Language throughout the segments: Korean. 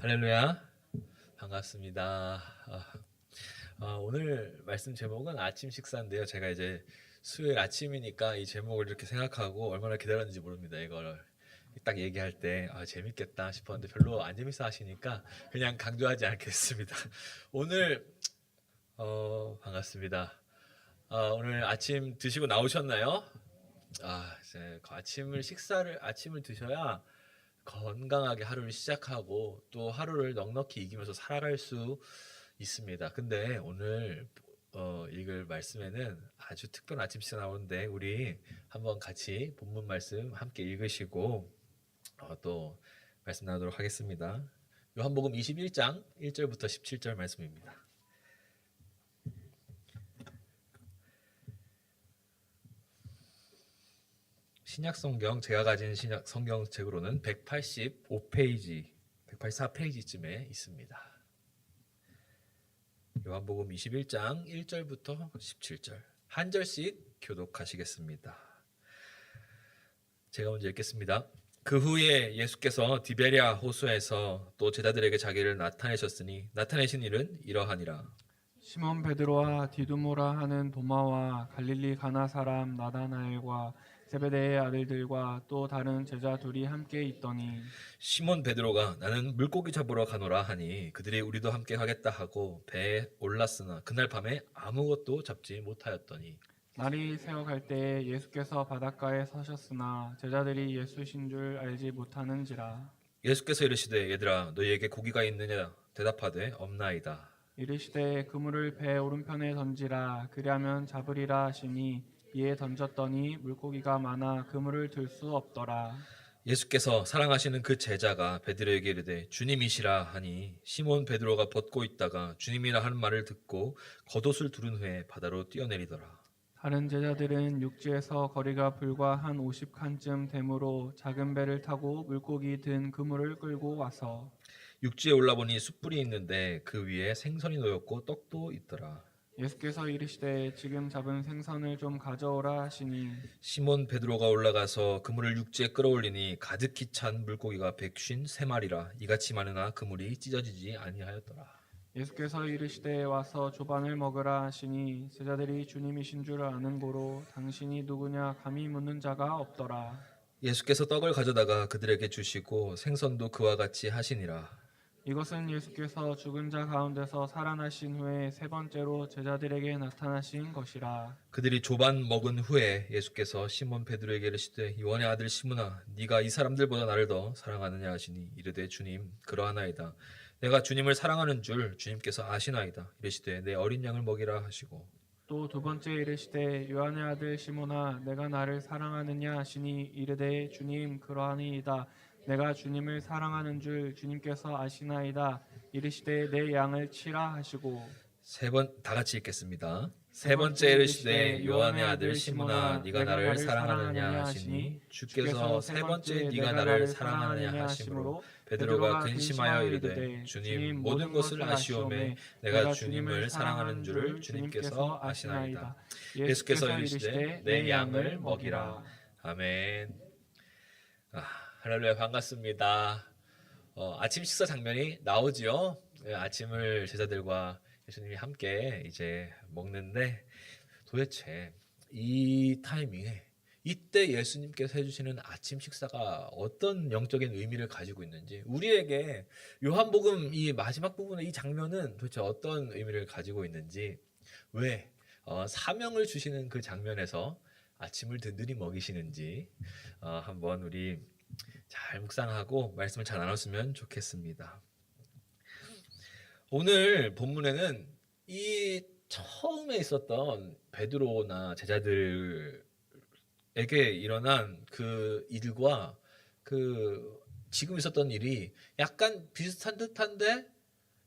할렐루야, 반갑습니다. 오늘 말씀 제목은 아침 식사인데요. 제가 이제 수요일 아침이니까 이 제목을 이렇게 생각하고 얼마나 기다렸는지 모릅니다. 이걸 딱 얘기할 때 재밌겠다 싶었는데 별로 안 재밌어 하시니까 그냥 강조하지 않겠습니다. 오늘 반갑습니다. 오늘 아침 드시고 나오셨나요? 이제 아침을 드셔야 건강하게 하루를 시작하고 또 하루를 넉넉히 이기면서 살아갈 수 있습니다. 근데 오늘 읽을 말씀에는 아주 특별한 아침 식사 나오는데 우리 한번 같이 본문 말씀 함께 읽으시고 또 말씀 나누도록 하겠습니다. 요한복음 21장 1절부터 17절 말씀입니다. 신약 성경 제가 가진 신약 성경 책으로는 185페이지, 184페이지쯤에 있습니다. 요한복음 21장 1절부터 17절 한 절씩 교독하시겠습니다. 제가 먼저 읽겠습니다. 그 후에 예수께서 디베랴 호수에서 또 제자들에게 자기를 나타내셨으니 나타내신 일은 이러하니라. 시몬 베드로와 디두모라 하는 도마와 갈릴리 가나 사람 나다나엘과 세베대의 아들들과 또 다른 제자 둘이 함께 있더니 시몬 베드로가 나는 물고기 잡으러 가노라 하니 그들이 우리도 함께 가겠다 하고 배에 올랐으나 그날 밤에 아무것도 잡지 못하였더니 날이 새어갈 때에 예수께서 바닷가에 서셨으나 제자들이 예수신 줄 알지 못하는지라. 예수께서 이르시되 얘들아 너희에게 고기가 있느냐 대답하되 없나이다. 이르시되 그물을 배 오른편에 던지라 그리하면 잡으리라 하시니 이에 던졌더니 물고기가 많아 그물을 들 수 없더라. 예수께서 사랑하시는 그 제자가 베드로에게 이르되 주님이시라 하니 시몬 베드로가 벗고 있다가 주님이라 하는 말을 듣고 겉옷을 두른 후에 바다로 뛰어내리더라. 다른 제자들은 육지에서 거리가 불과 한 50칸쯤 되므로 작은 배를 타고 물고기 든 그물을 끌고 와서 육지에 올라보니 숯불이 있는데 그 위에 생선이 놓였고 떡도 있더라. 예수께서 이르시되 지금 잡은 생선을 좀 가져오라 하시니 시몬 베드로가 올라가서 그물을 육지에 끌어올리니 가득히 찬 물고기가 153마리라 이같이 많으나 그물이 찢어지지 아니하였더라. 예수께서 이르시되 와서 조반을 먹으라 하시니 제자들이 주님이신 줄 아는 고로 당신이 누구냐 감히 묻는 자가 없더라. 예수께서 떡을 가져다가 그들에게 주시고 생선도 그와 같이 하시니라. 이것은 예수께서 죽은 자 가운데서 살아나신 후에 세 번째로 제자들에게 나타나신 것이라. 그들이 조반 먹은 후에 예수께서 시몬 베드로에게 이르시되 요한의 아들 시몬아 네가 이 사람들보다 나를 더 사랑하느냐 하시니 이르되 주님 그러하나이다. 내가 주님을 사랑하는 줄 주님께서 아시나이다. 이르시되 내 어린 양을 먹이라 하시고 또 두 번째 이르시되 요한의 아들 시몬아 내가 나를 사랑하느냐 하시니 이르되 주님 그러하니이다. 내가 주님을 사랑하는 줄 주님께서 아시나이다. 이르시되 내 양을 치라 하시고 다 같이 읽겠습니다. 세 번째 이르시되 요한의 아들 시몬아 네가 나를 사랑하느냐 하시니 주께서 세 번째 네가 나를 사랑하느냐 하심으로 베드로가 근심하여 이르되 주님 모든 것을 아시오매 내가 주님을 사랑하는 줄을 주님께서 아시나이다. 예수께서 이르시되 내 양을 먹이라. 아멘. 할렐루야 반갑습니다. 아침 식사 장면이 나오지요. 아침을 제자들과 예수님이 함께 이제 먹는데 도대체 이 타이밍에 이때 예수님께서 해주시는 아침 식사가 어떤 영적인 의미를 가지고 있는지 우리에게 요한복음 이 마지막 부분의 이 장면은 도대체 어떤 의미를 가지고 있는지 왜 사명을 주시는 그 장면에서 아침을 든든히 먹이시는지 한번 우리 잘 묵상하고 말씀을 잘 나눴으면 좋겠습니다. 오늘 본문에는 이 처음에 있었던 베드로나 제자들에게 일어난 그 일과 그 지금 있었던 일이 약간 비슷한 듯한데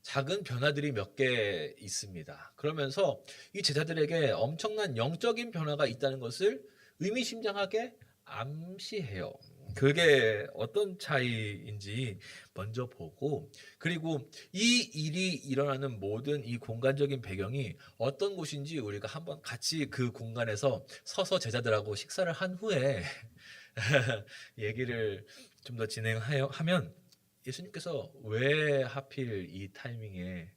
작은 변화들이 몇 개 있습니다. 그러면서 이 제자들에게 엄청난 영적인 변화가 있다는 것을 의미심장하게 암시해요. 그게 어떤 차이인지 먼저 보고 그리고 이 일이 일어나는 모든 이 공간적인 배경이 어떤 곳인지 우리가 한번 같이 그 공간에서 서서 제자들하고 식사를 한 후에 얘기를 좀 더 진행하면 예수님께서 왜 하필 이 타이밍에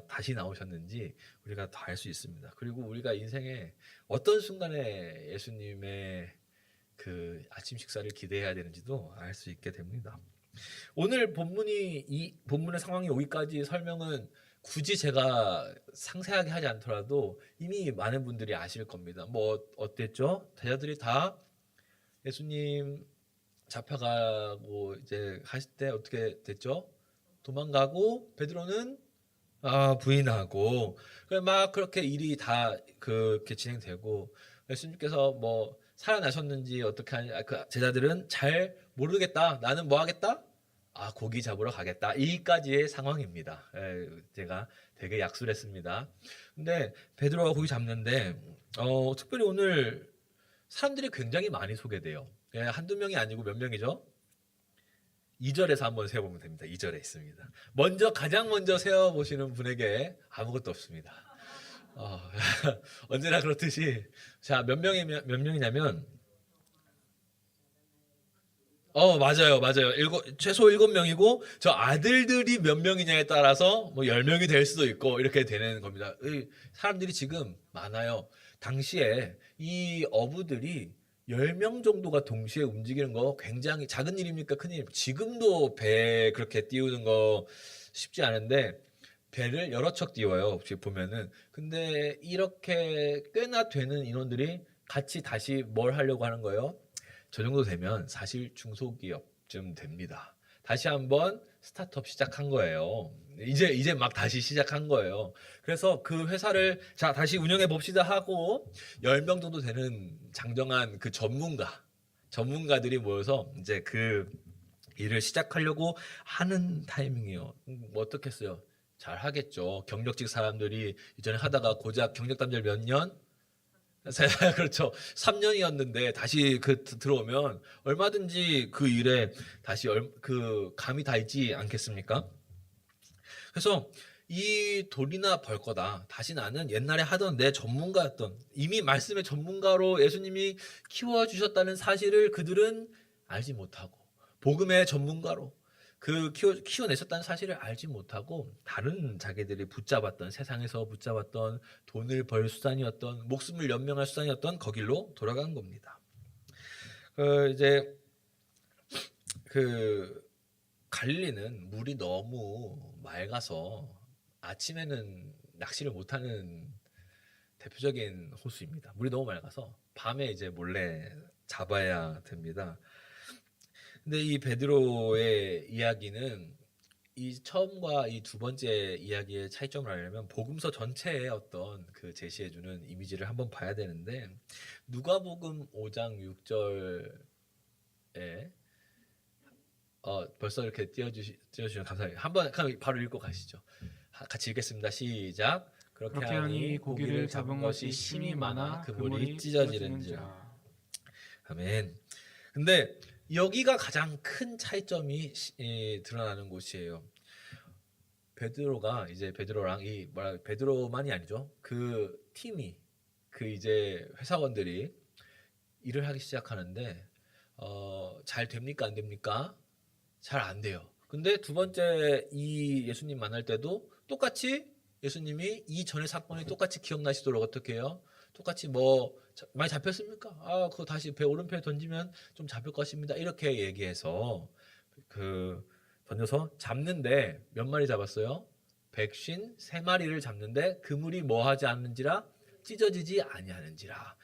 다시 나오셨는지 우리가 더 알 수 있습니다. 그리고 우리가 인생에 어떤 순간에 예수님의 그 아침 식사를 기대해야 되는지도 알 수 있게 됩니다. 오늘 이 본문의 상황이 여기까지 설명은 굳이 제가 상세하게 하지 않더라도 이미 많은 분들이 아실 겁니다. 뭐 어땠죠? 제자들이 다 예수님 잡혀가고 이제 하실 때 어떻게 됐죠? 도망가고 베드로는 부인하고 막 그렇게 일이 다 그렇게 진행되고 예수님께서 뭐 살아나셨는지 어떻게 하냐 그 제자들은 잘 모르겠다. 나는 뭐 하겠다? 고기 잡으러 가겠다. 이까지의 상황입니다. 제가 되게 약술했습니다. 근데 베드로가 고기 잡는데 특별히 오늘 사람들이 굉장히 많이 소개돼요. 한두 명이 아니고 몇 명이죠? 2절에서 한번 세어보면 됩니다. 2절에 있습니다. 가장 먼저 세어보시는 분에게 아무것도 없습니다. 언제나 그렇듯이 자, 몇 명이냐면 맞아요. 최소 7명이고 저 아들들이 몇 명이냐에 따라서 뭐 10명이 될 수도 있고 이렇게 되는 겁니다. 사람들이 지금 많아요. 당시에 이 어부들이 10명 정도가 동시에 움직이는 거 굉장히 작은 일입니까? 큰 일? 지금도 배 그렇게 띄우는 거 쉽지 않은데 배를 여러 척 띄워요. 혹시 보면은. 근데 이렇게 꽤나 되는 인원들이 같이 다시 뭘 하려고 하는 거예요? 저 정도 되면 사실 중소기업쯤 됩니다. 다시 한번 스타트업 시작한 거예요. 이제 막 다시 시작한 거예요. 그래서 그 회사를 자 다시 운영해 봅시다 하고 10명 정도 되는 장정한 그 전문가들이 모여서 이제 그 일을 시작하려고 하는 타이밍이에요. 뭐 어떻겠어요? 잘 하겠죠. 경력직 사람들이 이전에 하다가 고작 경력 단절 몇 년? 그렇죠. 3년이었는데 다시 들어오면 얼마든지 그 일에 다시 그 감이 다 있지 않겠습니까? 그래서 이 돈이나 벌 거다. 다시 나는 옛날에 하던 내 전문가였던 이미 말씀의 전문가로 예수님이 키워주셨다는 사실을 그들은 알지 못하고 복음의 전문가로 키워내셨다는 사실을 알지 못하고 다른 자기들이 세상에서 붙잡았던 돈을 벌 수단이었던 목숨을 연명할 수단이었던 거길로 돌아간 겁니다. 이제 갈릴리는 물이 너무 맑아서 아침에는 낚시를 못하는 대표적인 호수입니다. 물이 너무 맑아서 밤에 이제 몰래 잡아야 됩니다. 근데 이 베드로의 이야기는 이 처음과 이 두 번째 이야기의 차이점을 알려면 복음서 전체의 어떤 그 제시해주는 이미지를 한번 봐야 되는데 누가복음 5장 6절에 벌써 이렇게 띄워주시면 감사해요. 한번 바로 읽고 가시죠. 같이 읽겠습니다. 시작. 그렇게 하니 고기를 잡은 것이 심이 많아 그물이 찢어지는지라. 아멘. 근데 여기가 가장 큰 차이점이 드러나는 곳이에요. 베드로랑 베드로만이 아니죠. 그 팀이 이제 회사원들이 일을 하기 시작하는데 잘 됩니까 안 됩니까? 잘 안 돼요. 근데 두 번째 이 예수님 만날 때도 똑같이 예수님이 이전의 사건이 똑같이 기억나시도록 어떻게 해요? 똑같이 많이 잡혔습니까? 그거 다시 배 오른편에 던지면 좀 잡힐 것입니다. 이렇게 얘기해서 던져서 잡는데 몇 마리 잡았어요? 153마리를 잡는데 그물이 뭐하지 않는지라 찢어지지 아니하는지라.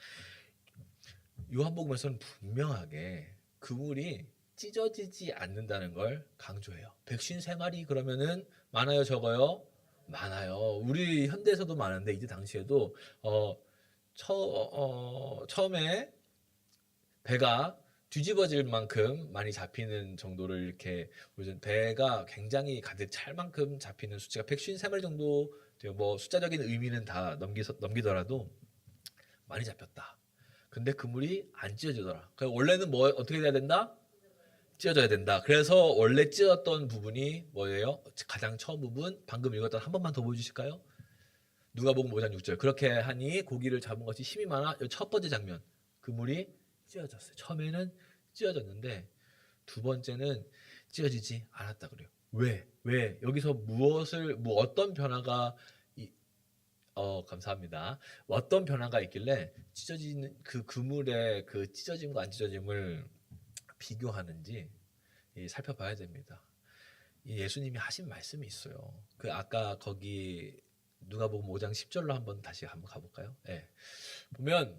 요한복음에서는 분명하게 그물이 찢어지지 않는다는 걸 강조해요. 153마리 그러면은 많아요, 적어요? 많아요. 우리 현대에서도 많은데 이때 당시에도 처음에 배가 뒤집어질 만큼 많이 잡히는 정도를 이렇게 요즘 배가 굉장히 가득 찰 만큼 잡히는 수치가 153마리 정도 돼요. 뭐 숫자적인 의미는 다 넘기더라도 많이 잡혔다. 근데 그물이 안 찢어지더라. 원래는 어떻게 돼야 된다? 찢어져야 된다. 그래서 원래 찢었던 부분이 뭐예요? 가장 처음 부분 방금 읽었던 한 번만 더 보여주실까요? 누가복음 5장 6절. 그렇게 하니 고기를 잡은 것이 힘이 많아. 첫 번째 장면. 그물이 찢어졌어요. 처음에는 찢어졌는데 두 번째는 찢어지지 않았다 그래요. 왜? 왜? 여기서 어떤 변화가 감사합니다. 어떤 변화가 있길래 찢어지는 그 그물의 그 찢어짐과 안 찢어짐을 비교하는지 살펴봐야 됩니다. 이 예수님이 하신 말씀이 있어요. 그 아까 거기 누가복음 5장 10절로 한번 다시 한번 가볼까요? 네. 보면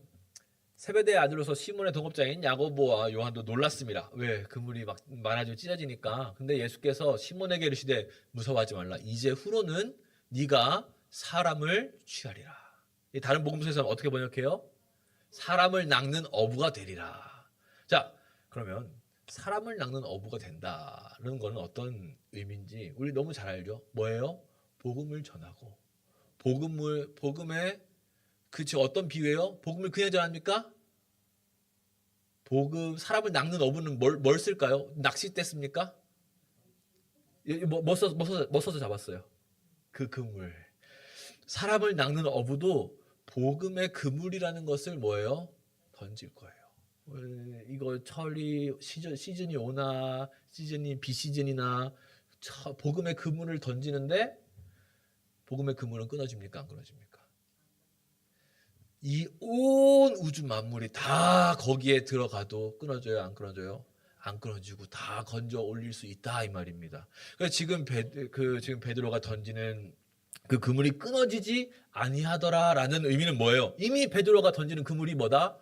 세베대의 아들로서 시몬의 동업자인 야고보와 요한도 놀랐습니다. 왜? 그물이 막 많아지고 찢어지니까. 근데 예수께서 시몬에게 이르시되 무서워하지 말라. 이제 후로는 네가 사람을 취하리라. 이 다른 복음서에서는 어떻게 번역해요? 사람을 낚는 어부가 되리라. 자, 그러면 사람을 낚는 어부가 된다는 거는 어떤 의미인지 우리 너무 잘 알죠? 뭐예요? 복음을 전하고 복음에 그치 어떤 비유예요? 복음을 그냥 전합니까? 사람을 낚는 어부는 뭘 쓸까요? 낚싯대 씁니까? 뭐 써서 잡았어요? 그 그물. 사람을 낚는 어부도 복음의 그물이라는 것을 뭐예요? 던질 거예요. 이거 시즌이 오나 시즌이 비시즌이나 복음의 그물을 던지는데 복음의 그물은 끊어집니까? 안 끊어집니까? 이 온 우주 만물이 다 거기에 들어가도 끊어져요? 안 끊어져요? 안 끊어지고 다 건져 올릴 수 있다 이 말입니다. 그래서 지금 베드로가 던지는 그 그물이 끊어지지 아니하더라라는 의미는 뭐예요? 이미 베드로가 던지는 그물이 뭐다?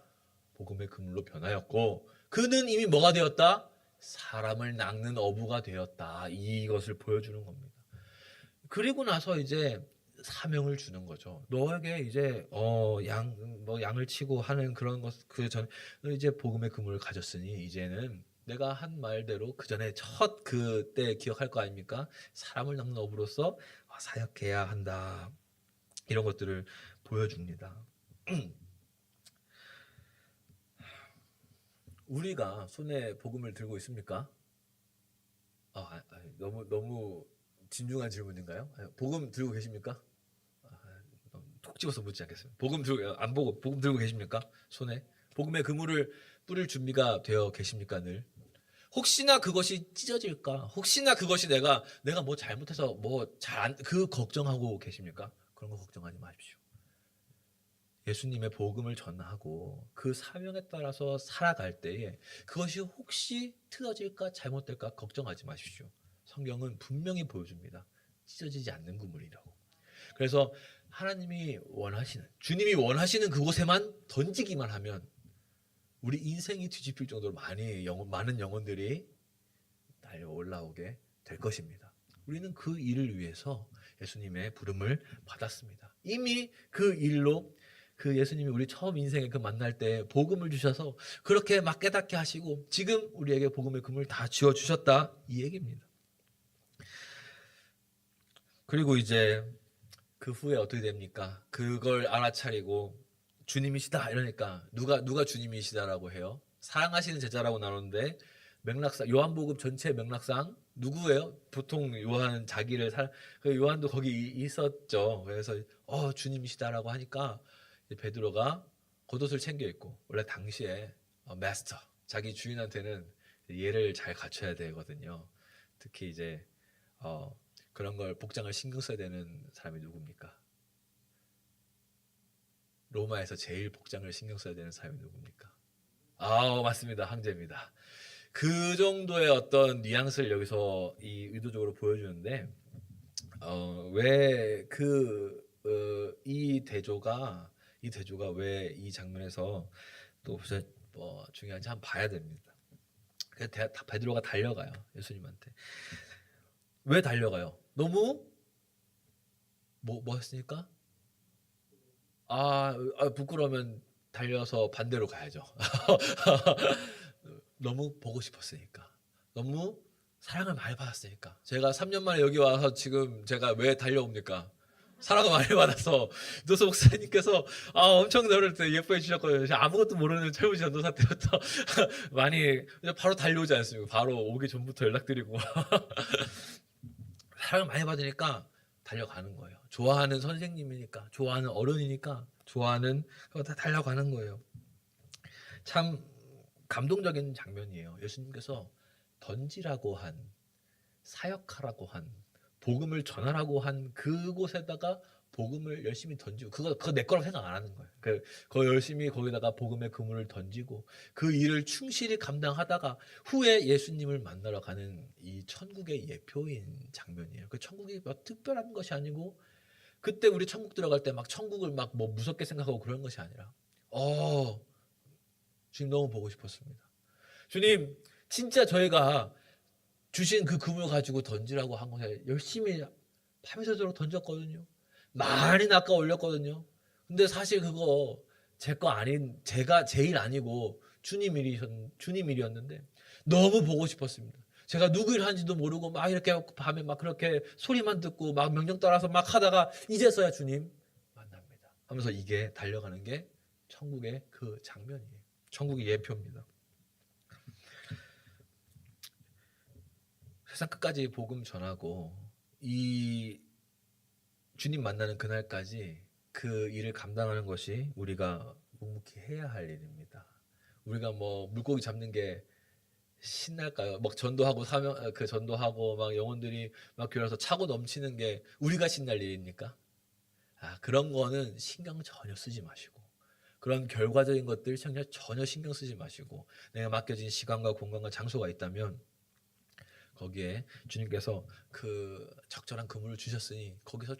복음의 그물로 변하였고 그는 이미 뭐가 되었다? 사람을 낚는 어부가 되었다. 이것을 보여주는 겁니다. 그리고 나서 이제 사명을 주는 거죠. 너에게 이제 양을 치고 하는 그런 것 이제 복음의 그물을 가졌으니 이제는 내가 한 말대로 그 전에 그때 기억할 거 아닙니까? 사람을 낚는 어부로서 사역해야 한다. 이런 것들을 보여줍니다. 우리가 손에 복음을 들고 있습니까? 너무 진중한 질문인가요? 복음 들고 계십니까? 톡 집어서 묻지 않겠습니다. 복음 들고 계십니까? 손에 복음의 그물을 뿌릴 준비가 되어 계십니까? 늘 혹시나 그것이 찢어질까? 혹시나 그것이 내가 뭐 잘못해서 그 걱정하고 계십니까? 그런 거 걱정하지 마십시오. 예수님의 복음을 전하고 그 사명에 따라서 살아갈 때에 그것이 혹시 틀어질까 잘못될까 걱정하지 마십시오. 성경은 분명히 보여줍니다. 찢어지지 않는 그물이라고. 그래서 주님이 원하시는 그곳에만 던지기만 하면 우리 인생이 뒤집힐 정도로 많은 영혼들이 달려 올라오게 될 것입니다. 우리는 그 일을 위해서 예수님의 부름을 받았습니다. 이미 그 일로 그 예수님이 우리 처음 인생에 그 만날 때 복음을 주셔서 그렇게 막 깨닫게 하시고 지금 우리에게 복음의 그물 다 쥐어 주셨다 이 얘기입니다. 그리고 이제 그 후에 어떻게 됩니까? 그걸 알아차리고 주님이시다 이러니까 누가 주님이시다라고 해요? 사랑하시는 제자라고 나누는데 맥락상 요한복음 전체 맥락상 누구예요? 보통 요한 그 요한도 거기 있었죠. 그래서 주님이시다라고 하니까 베드로가 겉옷을 챙겨 입고 원래 당시에 마스터 자기 주인한테는 예를 잘 갖춰야 되거든요. 특히 이제 그런 걸 복장을 신경 써야 되는 사람이 누굽니까? 로마에서 제일 복장을 신경 써야 되는 사람이 누굽니까? 맞습니다. 황제입니다. 그 정도의 어떤 뉘앙스를 여기서 의도적으로 보여주는데 왜 이 대조가 왜 이 장면에서 또 중요한지 한번 봐야 됩니다. 그래서 베드로가 달려가요. 예수님한테. 왜 달려가요? 너무 뭐 했으니까? 부끄러우면 달려서 반대로 가야죠. 너무 보고 싶었으니까. 너무 사랑을 많이 받았으니까. 제가 3년 만에 여기 와서 지금 제가 왜 달려옵니까? 사랑을 많이 받아서 노소 목사님께서 엄청 저를 예뻐해 주셨거든요. 아무것도 모르는 철부 전도사 때부터 많이 바로 달려오지 않습니까? 바로 오기 전부터 연락드리고 사랑을 많이 받으니까 달려가는 거예요. 좋아하는 선생님이니까, 좋아하는 어른이니까, 다 달려가는 거예요. 참 감동적인 장면이에요. 예수님께서 던지라고 한 사역하라고 한, 복음을 전하라고 한 그곳에다가 복음을 열심히 던지고, 그거 내 거라고 생각 안 하는 거예요. 그거 열심히 거기다가 복음의 그물을 던지고 그 일을 충실히 감당하다가 후에 예수님을 만나러 가는 이 천국의 예표인 장면이에요. 그 천국이 막 특별한 것이 아니고, 그때 우리 천국 들어갈 때 막 천국을 막 뭐 무섭게 생각하고 그런 것이 아니라, 주님 너무 보고 싶었습니다. 주님, 진짜 저희가 주신 그 그물 가지고 던지라고 한 곳에 열심히 밤새도록 던졌거든요. 많이 낚아 올렸거든요. 근데 사실 그거 제 거 아닌, 제 일 아니고 주님 일이었는데 너무 보고 싶었습니다. 제가 누구 일 하는지도 모르고 막 이렇게 밤에 막 그렇게 소리만 듣고 막 명령 따라서 막 하다가 이제서야 주님 만납니다 하면서 이게 달려가는 게 천국의 그 장면이에요. 천국의 예표입니다. 세상 끝까지 복음 전하고 이 주님 만나는 그날까지 그 일을 감당하는 것이 우리가 묵묵히 해야 할 일입니다. 우리가 뭐 물고기 잡는 게 신날까요? 막 전도하고 전도하고 막 영혼들이 막 교회에서 차고 넘치는 게 우리가 신날 일입니까? 그런 거는 신경 전혀 쓰지 마시고, 그런 결과적인 것들 전혀 신경 쓰지 마시고, 내가 맡겨진 시간과 공간과 장소가 있다면 거기에 주님께서 그 적절한 그물을 주셨으니 거기서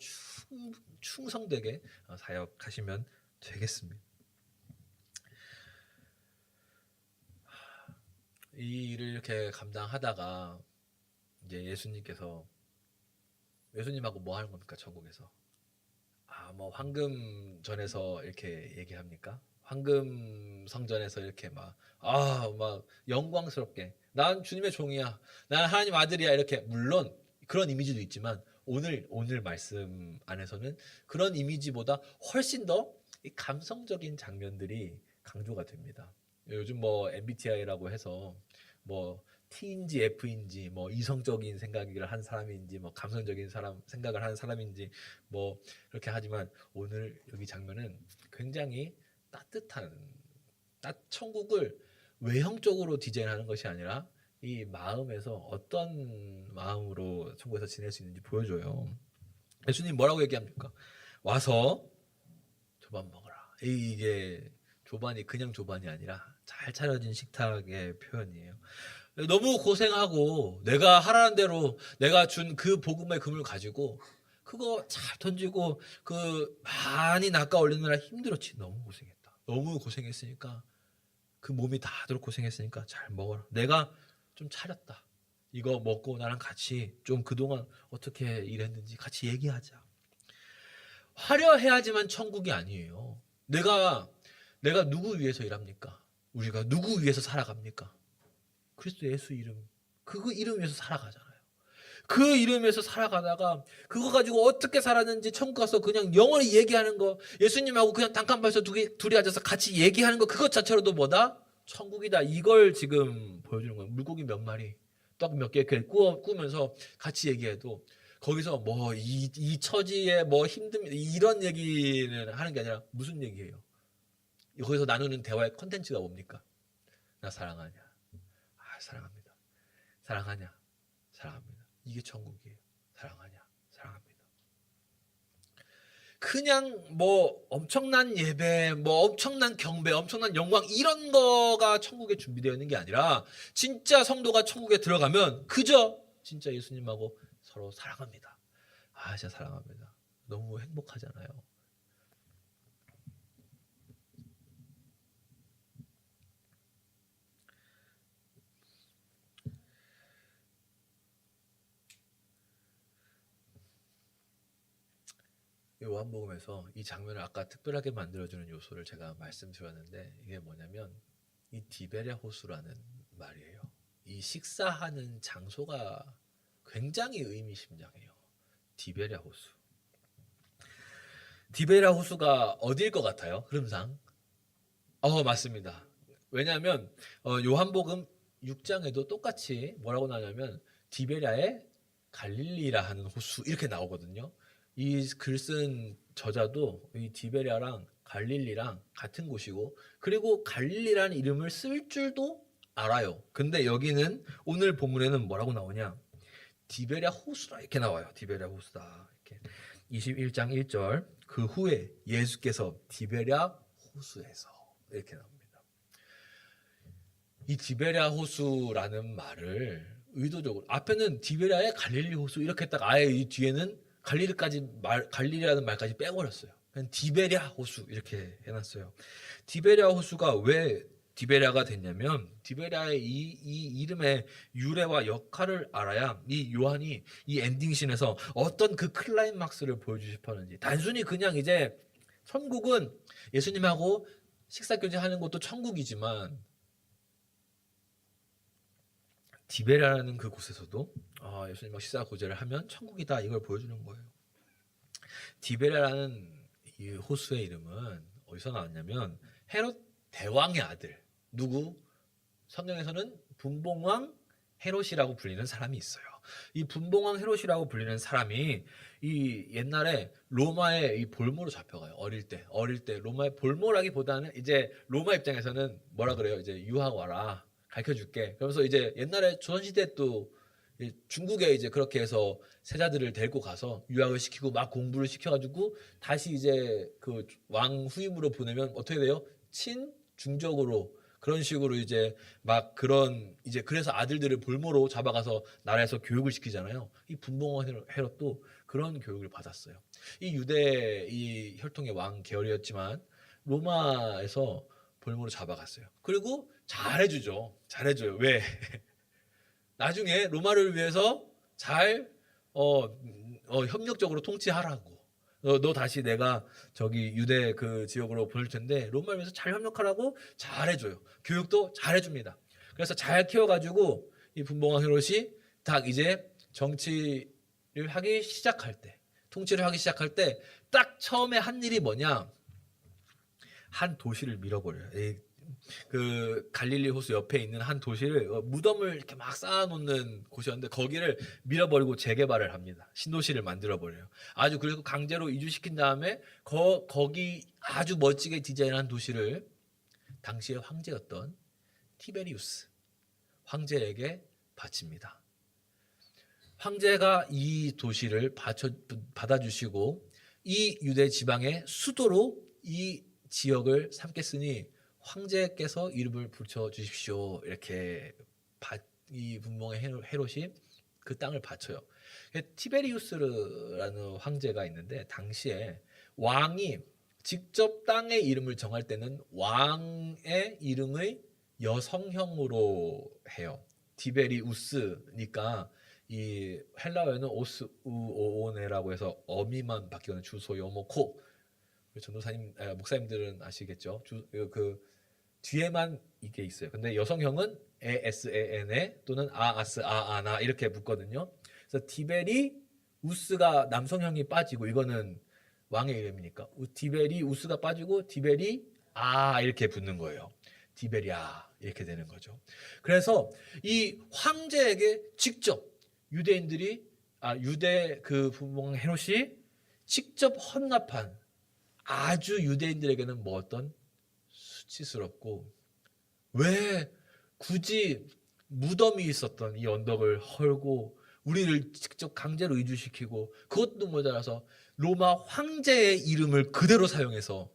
충성되게 사역하시면 되겠습니다. 이 일을 이렇게 감당하다가 이제 예수님하고 뭐 하는 겁니까? 천국에서 뭐 황금전에서 이렇게 얘기합니까? 황금 성전에서 이렇게 막 영광스럽게 난 주님의 종이야, 난 하나님 아들이야, 이렇게. 물론 그런 이미지도 있지만 오늘 말씀 안에서는 그런 이미지보다 훨씬 더 감성적인 장면들이 강조가 됩니다. 요즘 뭐 MBTI라고 해서 뭐 T인지 F인지, 뭐 이성적인 생각을 한 사람인지, 뭐 감성적인 생각을 하는 사람인지 뭐 그렇게 하지만, 오늘 여기 장면은 굉장히 따뜻한, 천국을 외형적으로 디자인하는 것이 아니라 이 마음에서 어떤 마음으로 천국에서 지낼 수 있는지 보여줘요. 예수님 뭐라고 얘기합니까? 와서 조반 먹어라. 이게 조반이 그냥 조반이 아니라 잘 차려진 식탁의 표현이에요. 너무 고생하고 내가 하라는 대로 내가 준 그 복음의 금을 가지고 그거 잘 던지고 많이 낚아 올리느라 힘들었지. 너무 고생했다. 너무 고생했으니까, 그 몸이 다하도록 고생했으니까 잘 먹어라. 내가 좀 차렸다. 이거 먹고 나랑 같이 좀 그동안 어떻게 일했는지 같이 얘기하자. 화려해야지만 천국이 아니에요. 내가 누구 위해서 일합니까? 우리가 누구 위해서 살아갑니까? 그리스도 예수 이름, 그 이름 위해서 살아가잖아요. 그 이름에서 살아가다가 그거 가지고 어떻게 살았는지 천국 가서 그냥 영원히 얘기하는 거, 예수님하고 그냥 단칸방에서 둘이 앉아서 같이 얘기하는 거, 그것 자체로도 뭐다? 천국이다. 이걸 지금 보여주는 거예요. 물고기 몇 마리, 떡 몇 개 이렇게 구우면서 같이 얘기해도 거기서 뭐 이 처지에 뭐 힘든 이런 얘기는 하는 게 아니라 무슨 얘기예요? 거기서 나누는 대화의 컨텐츠가 뭡니까? 나 사랑하냐? 사랑합니다. 사랑하냐? 사랑합니다. 이게 천국이에요. 사랑하냐? 사랑합니다. 그냥 뭐 엄청난 예배, 뭐 엄청난 경배, 엄청난 영광, 이런 거가 천국에 준비되어 있는 게 아니라, 진짜 성도가 천국에 들어가면 그저 진짜 예수님하고 서로 사랑합니다. 진짜 사랑합니다. 너무 행복하잖아요. 요한복음에서 이 장면을 아까 특별하게 만들어주는 요소를 제가 말씀드렸는데, 이게 뭐냐면 이 디베랴 호수라는 말이에요. 이 식사하는 장소가 굉장히 의미심장해요. 디베랴 호수. 디베랴 호수가 어디일 것 같아요? 흐름상. 맞습니다. 왜냐하면 요한복음 6장에도 똑같이 뭐라고 나오냐면 디베랴의 갈릴리라 하는 호수, 이렇게 나오거든요. 이 글 쓴 저자도 이 디베랴랑 갈릴리랑 같은 곳이고, 그리고 갈릴리라는 이름을 쓸 줄도 알아요. 근데 여기는 오늘 본문에는 뭐라고 나오냐? 디베랴 호수라 이렇게 나와요. 디베랴 호수다. 이렇게 21장 1절 그 후에 예수께서 디베랴 호수에서 이렇게 나옵니다. 이 디베랴 호수라는 말을 의도적으로 앞에는 디베랴의 갈릴리 호수 이렇게 딱 아예 이 뒤에는 갈릴리라는 말까지 빼버렸어요. 그냥 디베랴 호수 이렇게 해놨어요. 디베랴 호수가 왜 디베랴가 됐냐면 디베랴의 이 이름의 유래와 역할을 알아야 이 요한이 이 엔딩신에서 어떤 그 클라이막스를 보여주고 싶었는지 단순히 그냥 이제 천국은 예수님하고 식사교제하는 것도 천국이지만 디베랴라는 그 곳에서도 예수님하고 식사교제를 하면 천국이다 이걸 보여주는 거예요. 디베랴라는 이 호수의 이름은 어디서 나왔냐면 헤롯 대왕의 아들 누구? 성경에서는 분봉왕 헤롯이라고 불리는 사람이 있어요. 이 분봉왕 헤롯이라고 불리는 사람이 이 옛날에 로마의 이 볼모로 잡혀가요. 어릴 때 로마의 볼모라기보다는 이제 로마 입장에서는 뭐라 그래요? 이제 유학 와라 가르쳐 줄게. 그러면서 이제 옛날에 조선시대 또 중국에 이제 그렇게 해서 세자들을 데리고 가서 유학을 시키고 막 공부를 시켜가지고 다시 이제 그 왕 후임으로 보내면 어떻게 돼요? 친중적으로 그런 식으로 이제 막 그런 이제 그래서 아들들을 볼모로 잡아가서 나라에서 교육을 시키잖아요. 이 분봉왕 헤롯도 그런 교육을 받았어요. 이 유대 이 혈통의 왕 계열이었지만 로마에서 볼모로 잡아갔어요. 그리고 잘해줘요. 왜? 나중에 로마를 위해서 잘 협력적으로 통치하라고. 너 다시 내가 저기 유대 그 지역으로 보낼 텐데 로마를 위해서 잘 협력하라고 잘해줘요. 교육도 잘해줍니다. 그래서 잘 키워가지고 이 분봉왕 헤롯이 딱 이제 정치를 하기 시작할 때, 통치를 하기 시작할 때 딱 처음에 한 일이 뭐냐? 한 도시를 밀어버려요. 그 갈릴리 호수 옆에 있는 한 도시를 무덤을 이렇게 막 쌓아놓는 곳이었는데 거기를 밀어버리고 재개발을 합니다. 신도시를 만들어버려요. 아주 그리고 강제로 이주시킨 다음에 거기 아주 멋지게 디자인한 도시를 당시의 황제였던 티베리우스 황제에게 바칩니다. 황제가 이 도시를 받아주시고 이 유대 지방의 수도로 이 지역을 삼겠으니 황제께서 이름을 붙여주십시오. 이렇게 이 분봉의 헤롯이 그 땅을 바쳐요. 티베리우스라는 황제가 있는데 당시에 왕이 직접 땅의 이름을 정할 때는 왕의 이름의 여성형으로 해요. 티베리우스니까 이 헬라어에는 오스우오네라고 해서 어미만 바뀌는 주소 여모코. 전도사님, 목사님들은 아시겠죠? 그 뒤에만 이게 있어요. 근데 여성형은 에스에네 또는 아아나 이렇게 붙거든요. 그래서 디베리우스가 남성형이 빠지고 이거는 왕의 이름이니까 디베리우스가 빠지고 디베리아 이렇게 붙는 거예요. 디베리아 이렇게 되는 거죠. 그래서 이 황제에게 직접 유대 그 분봉 헤롯이 직접 헌납한 아주 유대인들에게는 뭐 어떤 수치스럽고 왜 굳이 무덤이 있었던 이 언덕을 헐고 우리를 직접 강제로 이주시키고 그것도 모자라서 로마 황제의 이름을 그대로 사용해서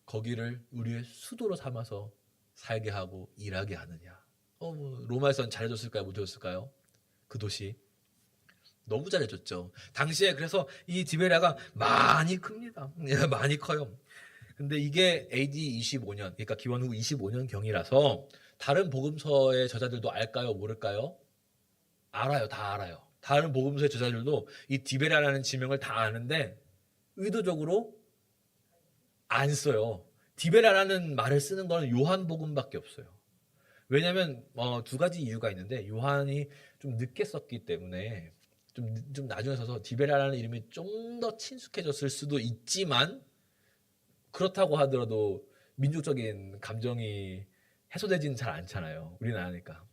거기를 우리의 수도로 삼아서 살게 하고 일하게 하느냐. 로마에서는 잘해줬을까요? 못해줬을까요? 그 도시 너무 잘해줬죠. 당시에 그래서 이 디베랴가 많이 큽니다. 많이 커요. 근데 이게 AD 25년, 그러니까 기원 후 25년 경이라서 다른 복음서의 저자들도 알까요? 모를까요? 알아요. 다 알아요. 다른 복음서의 저자들도 이 디베랴라는 지명을 다 아는데 의도적으로 안 써요. 디베랴라는 말을 쓰는 거는 요한복음밖에 없어요. 왜냐하면 두 가지 이유가 있는데 요한이 좀 늦게 썼기 때문에 좀 나중에 써서 디베랴라는 이름이 좀 더 친숙해졌을 수도 있지만 그렇다고 하더라도 민족적인 감정이 해소되지는 잘 않잖아요. 우리나라니까.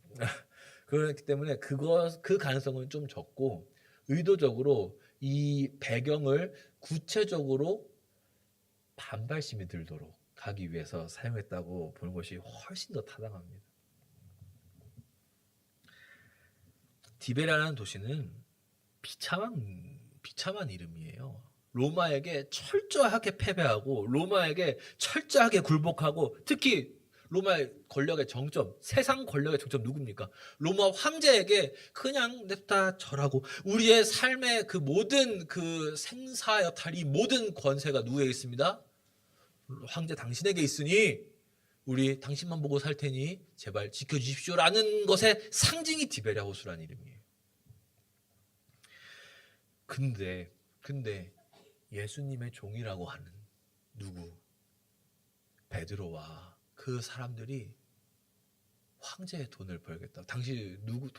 그렇기 때문에 그 가능성은 좀 적고 의도적으로 이 배경을 구체적으로 반발심이 들도록 하기 위해서 사용했다고 보는 것이 훨씬 더 타당합니다. 디베라라는 도시는 비참한 이름이에요. 로마에게 철저하게 패배하고 로마에게 철저하게 굴복하고 특히 로마의 권력의 정점, 세상 권력의 정점 누굽니까? 로마 황제에게 그냥 냅다 절하고 우리의 삶의 그 모든 그 생사 여탈이 모든 권세가 누구에게 있습니다? 황제 당신에게 있으니 우리 당신만 보고 살 테니 제발 지켜주십시오라는 것의 상징이 디베랴호수라는 이름이에요. 근데 예수님의 종이라고 하는 누구? 베드로와 그 사람들이 황제의 돈을 벌겠다. 당시 누구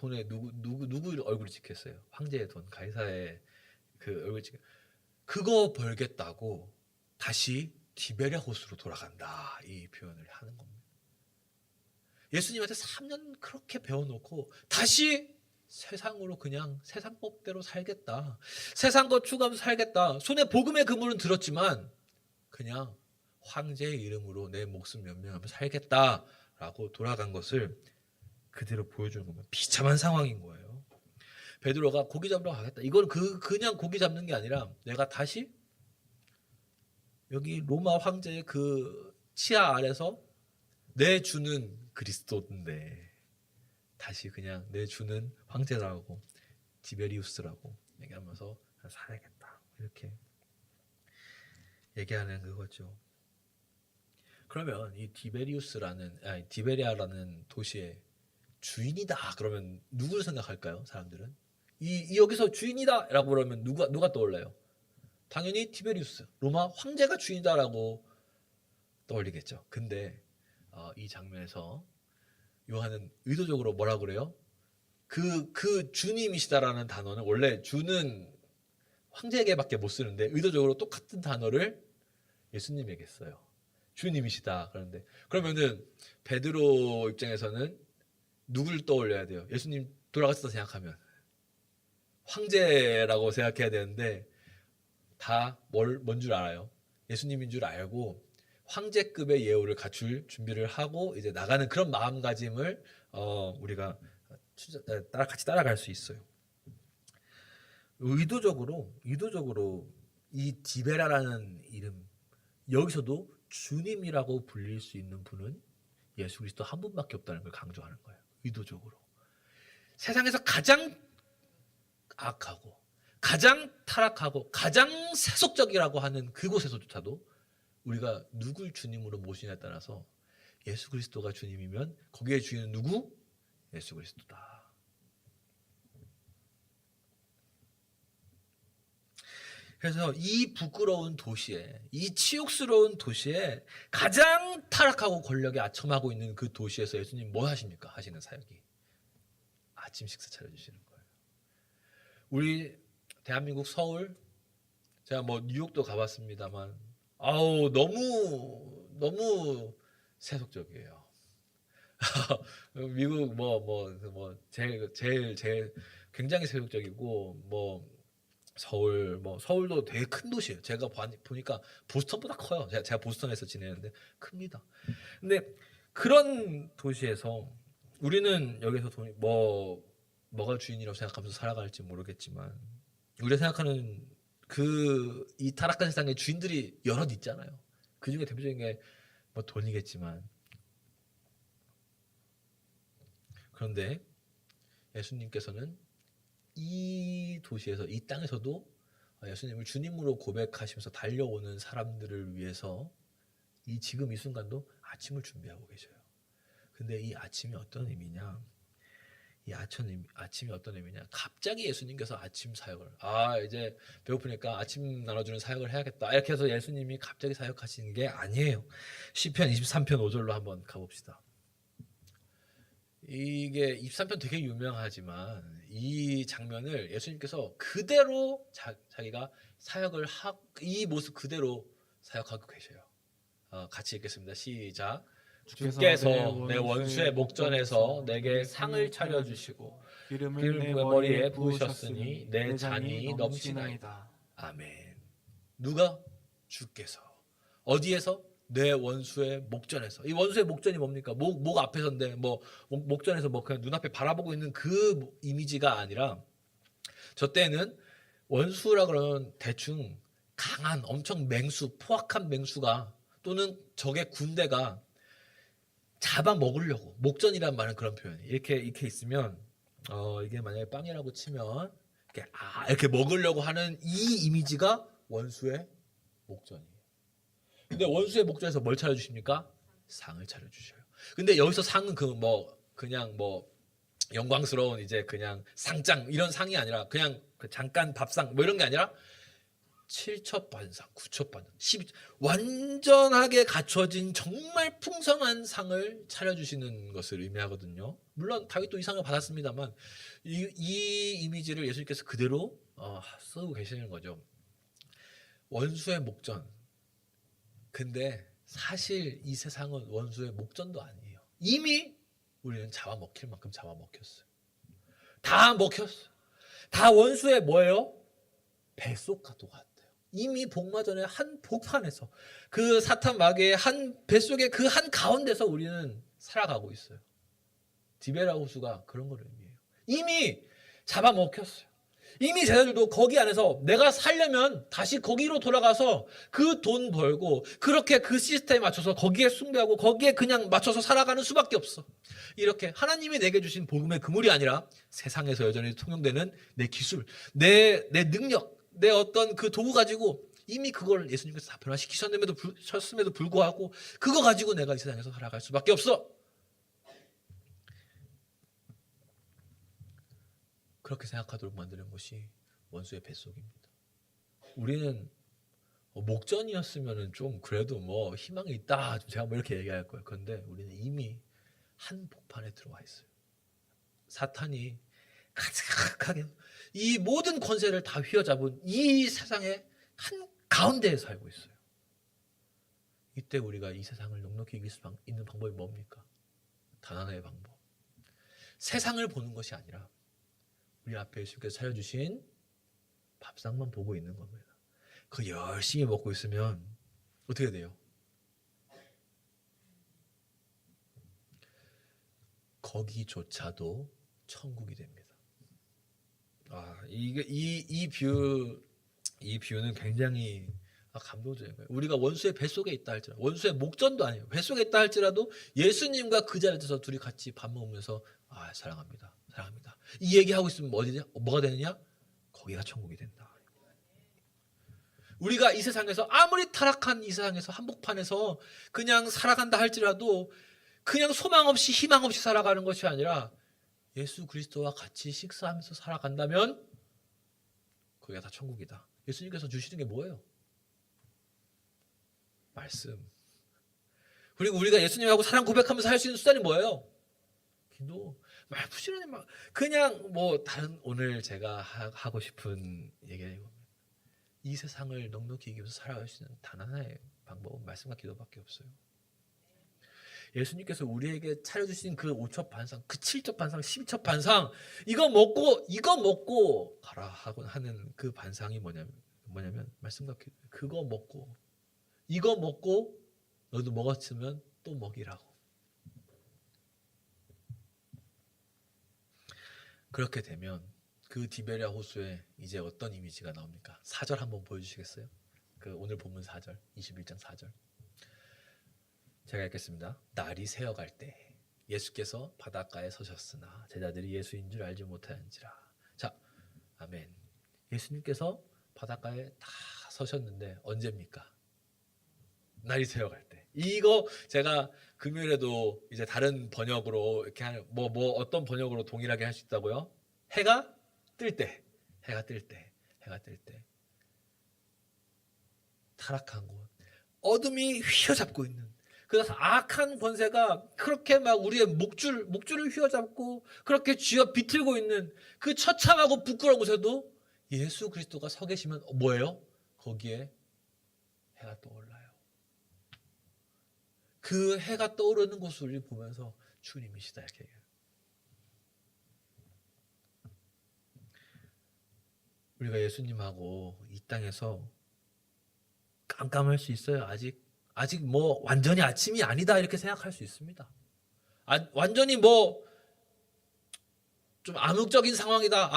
얼굴을 찍혔어요? 황제의 돈, 가이사의 그 얼굴 찍. 그거 벌겠다고 다시 디베랴 호수로 돌아간다. 이 표현을 하는 겁니다. 예수님한테 3년 그렇게 배워놓고 다시 세상으로 그냥 세상 법대로 살겠다. 세상 것 추구하면서 살겠다. 손에 복음의 그물은 들었지만 그냥 황제의 이름으로 내 목숨 연명하며 살겠다라고 돌아간 것을 그대로 보여주는 겁니다. 비참한 상황인 거예요. 베드로가 고기 잡으러 가겠다. 이건 그냥 고기 잡는 게 아니라 내가 다시 여기 로마 황제의 그 치아 아래서 내 주는 그리스도인데 다시 그냥 내 주는 황제라고 디베리우스라고 얘기하면서 살아야겠다. 이렇게 얘기하는 그거죠. 그러면 이 디베리아라는 도시의 주인이다. 그러면 누구를 생각할까요? 사람들은 이 여기서 주인이다라고 그러면 누가 떠올라요? 당연히 티베리우스, 로마 황제가 주인이다라고 떠올리겠죠. 근데 이 장면에서 요한은 의도적으로 뭐라 그래요? 그 주님이시다라는 단어는 원래 주는 황제에게밖에 못 쓰는데 의도적으로 똑같은 단어를 예수님에게 써요. 주님이시다. 그런데 그러면은 베드로 입장에서는 누굴 떠올려야 돼요? 예수님 돌아가셨다 생각하면 황제라고 생각해야 되는데 다 뭔 줄 알아요? 예수님인 줄 알고 황제급의 예우를 갖출 준비를 하고 이제 나가는 그런 마음가짐을 우리가 같이 따라갈 수 있어요. 의도적으로 이 디베라라는 이름 여기서도 주님이라고 불릴 수 있는 분은 예수 그리스도 한 분밖에 없다는 걸 강조하는 거예요. 의도적으로. 세상에서 가장 악하고 가장 타락하고 가장 세속적이라고 하는 그곳에서조차도 우리가 누굴 주님으로 모시냐에 따라서 예수 그리스도가 주님이면 거기에 주인은 누구? 예수 그리스도다. 그래서 이 부끄러운 도시에, 이 치욕스러운 도시에 가장 타락하고 권력에 아첨하고 있는 그 도시에서 예수님 뭐 하십니까? 하시는 사역이 아침 식사 차려주시는 거예요. 우리 대한민국 서울, 제가 뭐 뉴욕도 가봤습니다만 너무 세속적이에요. 미국 제일 굉장히 세속적이고 서울도 되게 큰 도시예요. 제가 보니까 보스턴보다 커요. 제가 보스턴에서 지내는데 큽니다. 근데 그런 도시에서 우리는 여기서 뭐가 주인이라고 생각하면서 살아갈지 모르겠지만 우리가 생각하는 이 타락한 세상의 주인들이 여럿 있잖아요. 그 중에 대표적인 게 돈이겠지만 그런데 예수님께서는 이 도시에서 이 땅에서도 예수님을 주님으로 고백하시면서 달려오는 사람들을 위해서 지금 이 순간도 아침을 준비하고 계셔요. 근데 이 아침이 어떤 의미냐? 이 아침이 어떤 의미냐? 갑자기 예수님께서 아침 사역을 이제 배고프니까 아침 나눠주는 사역을 해야겠다 이렇게 해서 예수님이 갑자기 사역하시는 게 아니에요. 시편 23편 5절로 한번 가봅시다. 이게 23편 되게 유명하지만 이 장면을 예수님께서 그대로 자기가 사역을 이 모습 그대로 사역하고 계셔요. 같이 읽겠습니다. 시작. 주께서 내 원수의 목전에서 내게 상을 차려주시고 기름을 내 머리에 부으셨으니 내 잔이 넘치나이다. 아멘. 누가? 주께서. 어디에서? 내 원수의 목전에서. 이 원수의 목전이 뭡니까? 목 앞에서인데 뭐 목전에서 뭐 그냥 눈앞에 바라보고 있는 그 이미지가 아니라 저 때는 원수라 그러면 대충 강한 엄청 맹수, 포악한 맹수가 또는 적의 군대가 잡아먹으려고 목전이란 말은 그런 표현이 이렇게 있으면 이게 만약에 빵이라고 치면 이렇게 먹으려고 하는 이 이미지가 원수의 목전이에요. 근데 원수의 목전에서 뭘 차려주십니까? 상을 차려주셔요. 근데 여기서 상은 그냥 영광스러운 이제 그냥 상장 이런 상이 아니라 그냥 잠깐 밥상 뭐 이런 게 아니라 7첩반상, 9첩반상, 12 완전하게 갖춰진 정말 풍성한 상을 차려주시는 것을 의미하거든요. 물론 다윗도 이 상을 받았습니다만 이 이미지를 예수님께서 그대로 쓰고 계시는 거죠. 원수의 목전. 근데 사실 이 세상은 원수의 목전도 아니에요. 이미 우리는 잡아먹힐 만큼 잡아먹혔어요. 다 먹혔어요. 다 원수의 뭐예요? 뱃속과도 같아요. 이미 복마전의 한 복판에서 그 사탄 마귀의 한 뱃속의 그 한 가운데서 우리는 살아가고 있어요. 디베라 호수가 그런 걸 의미해요. 이미 잡아먹혔어요. 이미 쟤들도 거기 안에서 내가 살려면 다시 거기로 돌아가서 그 돈 벌고 그렇게 그 시스템에 맞춰서 거기에 숭배하고 거기에 그냥 맞춰서 살아가는 수밖에 없어. 이렇게 하나님이 내게 주신 복음의 그물이 아니라 세상에서 여전히 통용되는 내 기술, 내 능력, 내 어떤 그 도구 가지고 이미 그걸 예수님께서 다 변화시키셨음에도 불구하고 그거 가지고 내가 이 세상에서 살아갈 수밖에 없어. 그렇게 생각하도록 만드는 것이 원수의 뱃속입니다. 우리는 목전이었으면 좀 그래도 뭐 희망이 있다. 제가 뭐 이렇게 얘기할 거예요. 그런데 우리는 이미 한 복판에 들어와 있어요. 사탄이 가득하게 이 모든 권세를 다 휘어잡은 이 세상의 한 가운데에 살고 있어요. 이때 우리가 이 세상을 넉넉히 이길 수 있는 방법이 뭡니까? 단 하나의 방법. 세상을 보는 것이 아니라 우리 앞에 예수님께서 차려주신 밥상만 보고 있는 겁니다. 그거 열심히 먹고 있으면 어떻게 돼요? 거기조차도 천국이 됩니다. 이 비유는 굉장히 감동적인 거예요. 우리가 원수의 뱃속에 있다 할지라도, 원수의 목전도 아니에요. 뱃속에 있다 할지라도 예수님과 그 자리에서 둘이 같이 밥 먹으면서 사랑합니다. 사랑합니다. 이 얘기하고 있으면 뭐가 되느냐? 거기가 천국이 된다. 우리가 이 세상에서 아무리 타락한 이 세상에서 한복판에서 그냥 살아간다 할지라도 그냥 소망 없이 희망 없이 살아가는 것이 아니라 예수 그리스도와 같이 식사하면서 살아간다면 거기가 다 천국이다. 예수님께서 주시는 게 뭐예요? 말씀. 그리고 우리가 예수님하고 사랑 고백하면서 할 수 있는 수단이 뭐예요? 기도. 말 부지런히 그냥 다른 오늘 제가 하고 싶은 얘기가 이겁니다. 이 세상을 넉넉히 이기면서 살아갈 수 있는 단 하나의 방법은 말씀과 기도밖에 없어요. 예수님께서 우리에게 차려주신 그 5첩 반상, 그 7첩 반상, 12첩 반상 이거 먹고 가라 하고 하는 그 반상이 뭐냐면 말씀과 기도. 그거 먹고 이거 먹고 너도 먹었으면 또 먹이라고. 그렇게 되면 그 디베랴 호수에 이제 어떤 이미지가 나옵니까? 4절 한번 보여주시겠어요? 그 오늘 본문 4절, 21장 4절. 제가 읽겠습니다. 날이 새어갈 때 예수께서 바닷가에 서셨으나 제자들이 예수인 줄 알지 못하는지라. 자, 아멘. 예수님께서 바닷가에 다 서셨는데 언제입니까? 날이 새어갈 때. 이거 제가 금요일에도 이제 다른 번역으로 이렇게 어떤 번역으로 동일하게 할 수 있다고요? 해가 뜰 때. 타락한 곳. 어둠이 휘어잡고 있는. 그래서 악한 권세가 그렇게 막 우리의 목줄을 휘어잡고 그렇게 쥐어 비틀고 있는 그 처참하고 부끄러운 곳에도 예수 그리스도가 서 계시면 뭐예요? 거기에 해가 떠올라요. 그 해가 떠오르는 곳을 보면서 주님이시다 이렇게 얘기해요. 우리가 예수님하고 이 땅에서 깜깜할 수 있어요. 아직 아직 뭐 완전히 아침이 아니다 이렇게 생각할 수 있습니다. 완전히 뭐 좀 암흑적인 상황이다.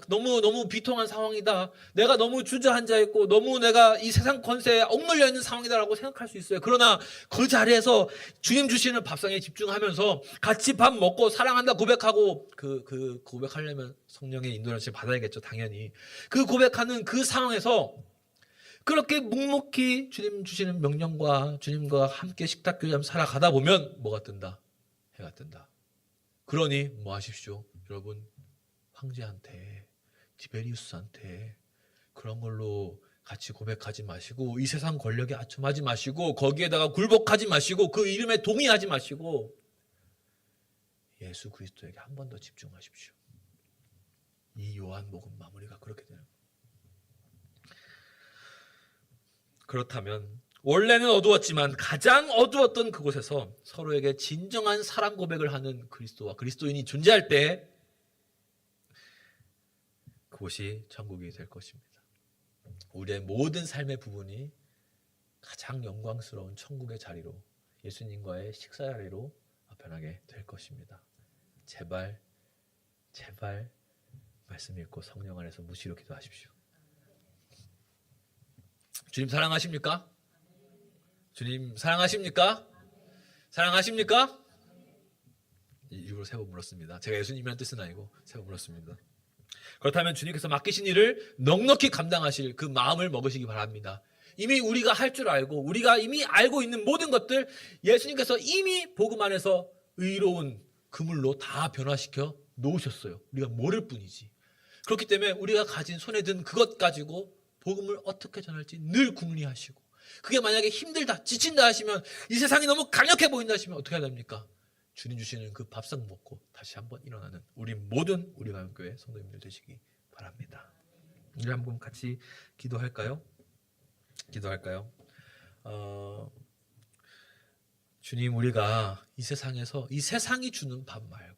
너무 비통한 상황이다. 내가 너무 주저앉아 있고 너무 내가 이 세상 권세에 억눌려 있는 상황이다라고 생각할 수 있어요. 그러나 그 자리에서 주님 주시는 밥상에 집중하면서 같이 밥 먹고 사랑한다 고백하고 그 고백하려면 성령의 인도를 받아야겠죠. 당연히. 그 고백하는 그 상황에서 그렇게 묵묵히 주님 주시는 명령과 주님과 함께 식탁 교제하며 살아가다 보면 뭐가 뜬다? 해가 뜬다. 그러니 뭐 하십시오? 여러분, 황제한테, 디베리우스한테 그런 걸로 같이 고백하지 마시고 이 세상 권력에 아첨하지 마시고 거기에다가 굴복하지 마시고 그 이름에 동의하지 마시고 예수 그리스도에게 한 번 더 집중하십시오. 이 요한복음 마무리가 그렇게 되는 거예요. 그렇다면 원래는 어두웠지만 가장 어두웠던 그곳에서 서로에게 진정한 사랑 고백을 하는 그리스도와 그리스도인이 존재할 때 그곳이 천국이 될 것입니다. 우리의 모든 삶의 부분이 가장 영광스러운 천국의 자리로 예수님과의 식사 자리로 변하게 될 것입니다. 제발 말씀 읽고 성령 안에서 무시로 기도하십시오. 주님 사랑하십니까? 주님 사랑하십니까? 사랑하십니까? 일부러 세 번 물었습니다. 제가 예수님이란 뜻은 아니고 세 번 물었습니다. 그렇다면 주님께서 맡기신 일을 넉넉히 감당하실 그 마음을 먹으시기 바랍니다. 이미 우리가 할 줄 알고 우리가 이미 알고 있는 모든 것들 예수님께서 이미 복음 안에서 의로운 그물로 다 변화시켜 놓으셨어요. 우리가 모를 뿐이지. 그렇기 때문에 우리가 가진 손에 든 그것 가지고 복음을 어떻게 전할지 늘 궁리하시고 그게 만약에 힘들다 지친다 하시면 이 세상이 너무 강력해 보인다 하시면 어떻게 해야 됩니까? 주님 주시는 그 밥상 먹고 다시 한번 일어나는 우리 모든 우리 가영교회 성도님들 되시기 바랍니다. 우리 한번 같이 기도할까요? 주님, 우리가 이 세상에서 이 세상이 주는 밥 말고